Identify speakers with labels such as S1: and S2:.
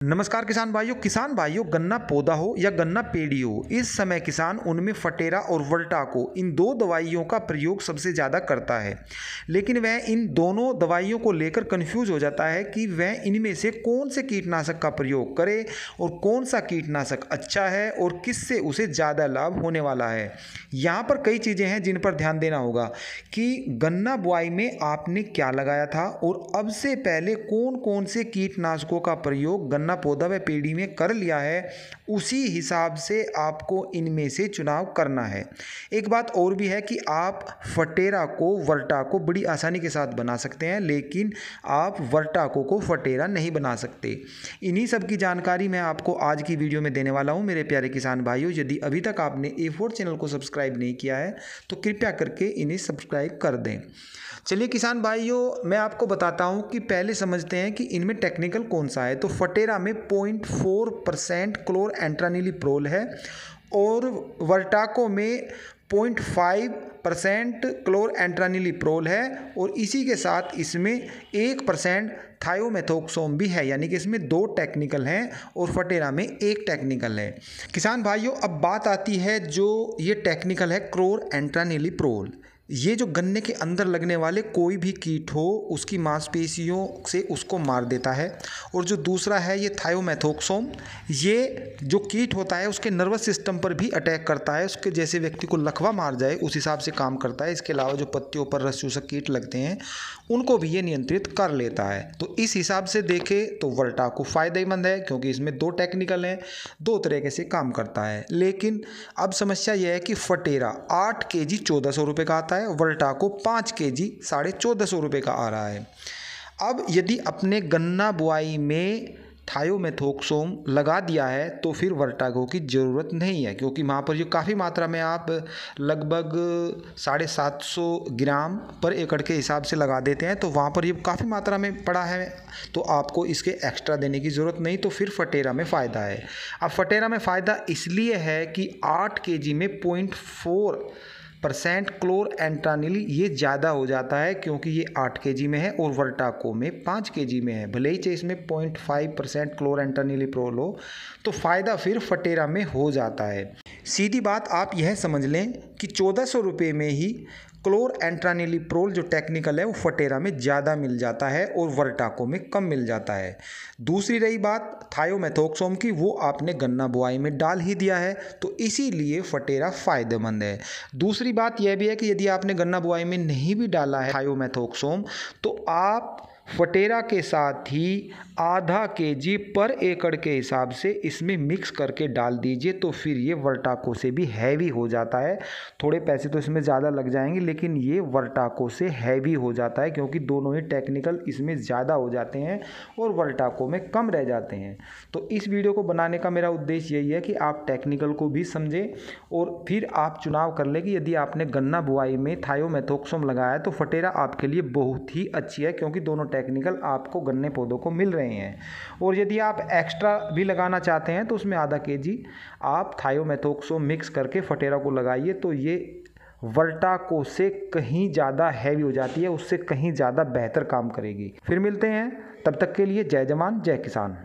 S1: नमस्कार किसान भाइयों गन्ना पौधा हो या गन्ना पेड़ी हो, इस समय किसान उनमें फटेरा और वर्टाको इन दो दवाइयों का प्रयोग सबसे ज़्यादा करता है। लेकिन वह इन दोनों दवाइयों को लेकर कंफ्यूज हो जाता है कि वह इनमें से कौन से कीटनाशक का प्रयोग करे और कौन सा कीटनाशक अच्छा है और किससे उसे ज़्यादा लाभ होने वाला है। यहाँ पर कई चीज़ें हैं जिन पर ध्यान देना होगा कि गन्ना बुआई में आपने क्या लगाया था और अब से पहले कौन कौन से कीटनाशकों का प्रयोग गन्ना पौधा व पेड़ी में कर लिया है, उसी हिसाब से आपको इनमें से चुनाव करना है। एक बात और भी है कि आप फटेरा को वर्टाको बड़ी आसानी के साथ बना सकते हैं, लेकिन आप वर्टाको को फटेरा नहीं बना सकते। इन्हीं सब की जानकारी मैं आपको आज की वीडियो में देने वाला हूं मेरे प्यारे किसान भाइयों। यदि अभी तक आपने A4 चैनल को सब्सक्राइब नहीं किया है तो कृपया करके इन्हें सब्सक्राइब कर दें। चलिए किसान भाइयों, मैं आपको बताता हूं कि पहले समझते हैं कि इनमें टेक्निकल कौन सा है। तो फटेरा में 0.4% क्लोरएंट्रानिलीप्रोल है और वर्टाको में 0.5% क्लोरएंट्रानिलीप्रोल है और इसी के साथ इसमें 1% थायोमेथोक्सोम भी है, यानी कि इसमें 2 टेक्निकल हैं और फटेरा में 1 टेक्निकल है। किसान भाइयों, अब बात आती है जो ये टेक्निकल है क्लोरएंट्रानिलीप्रोल। ये जो गन्ने के अंदर लगने वाले कोई भी कीट हो उसकी मांसपेशियों से उसको मार देता है। और जो दूसरा है ये थायोमेथोक्सोम, ये जो कीट होता है उसके नर्वस सिस्टम पर भी अटैक करता है, उसके जैसे व्यक्ति को लकवा मार जाए उस हिसाब से काम करता है। इसके अलावा जो पत्तियों पर रस चूसक कीट लगते हैं उनको भी ये नियंत्रित कर लेता है। तो इस हिसाब से देखें तो वर्टाको फ़ायदेमंद है क्योंकि इसमें 2 टेक्निकल हैं, 2 तरीके से काम करता है। लेकिन अब समस्या यह है कि फटेरा 8 kg 1400 रुपये का आता है, वर्टाको 5 kg 1450 रुपये का आ रहा है। अब यदि अपने गन्ना बुआई में थायोमेथोक्सोम लगा दिया है तो फिर वर्टाको की ज़रूरत नहीं है, क्योंकि वहाँ पर जो काफ़ी मात्रा में आप लगभग 750 ग्राम पर एकड़ के हिसाब से लगा देते हैं, तो वहाँ पर ये काफ़ी मात्रा में पड़ा है तो आपको इसके एक्स्ट्रा देने की ज़रूरत नहीं। तो फिर फटेरा में फ़ायदा है। अब फटेरा में फ़ायदा इसलिए है कि 8 kg में 0.4% क्लोरएंट्रानिल ये ज़्यादा हो जाता है, क्योंकि ये 8 kg में है और वर्टाको में 5 kg में है। भले ही चाहे इसमें 0.5% क्लोरएंट्रानिलीप्रोल हो तो फ़ायदा फिर फटेरा में हो जाता है। सीधी बात आप यह समझ लें कि 1400 रुपये में ही क्लोरएंट्रानिलीप्रोल जो टेक्निकल है वो फटेरा में ज़्यादा मिल जाता है और वर्टाको में कम मिल जाता है। दूसरी रही बात थायोमेथोक्सोम की, वो आपने गन्ना बुआई में डाल ही दिया है तो इसीलिए फटेरा फ़ायदेमंद है। दूसरी बात यह भी है कि यदि आपने गन्ना बुआई में नहीं भी डाला है थायोमेथोक्सोम तो आप फटेरा के साथ ही आधा kg पर एकड़ के हिसाब से इसमें मिक्स करके डाल दीजिए, तो फिर ये वर्टाको से भी हैवी हो जाता है। थोड़े पैसे तो इसमें ज़्यादा लग जाएंगे लेकिन ये वर्टाको से हैवी हो जाता है, क्योंकि दोनों ही टेक्निकल इसमें ज़्यादा हो जाते हैं और वर्टाको में कम रह जाते हैं। तो इस वीडियो को बनाने का मेरा उद्देश्य यही है कि आप टेक्निकल को भी समझें और फिर आप चुनाव कर लें कि यदि आपने गन्ना बुआई में थायोमेथोक्सोम लगाया तो फटेरा आपके लिए बहुत ही अच्छी है, क्योंकि दोनों टेक्निकल आपको गन्ने पौधों को मिल रहे हैं। और यदि आप एक्स्ट्रा भी लगाना चाहते हैं तो उसमें आधा kg आप थायोमेथोक्सोम मिक्स करके फटेरा को लगाइए, तो ये वर्टाको से कहीं ज़्यादा हैवी हो जाती है, उससे कहीं ज़्यादा बेहतर काम करेगी। फिर मिलते हैं, तब तक के लिए जय जवान जय किसान।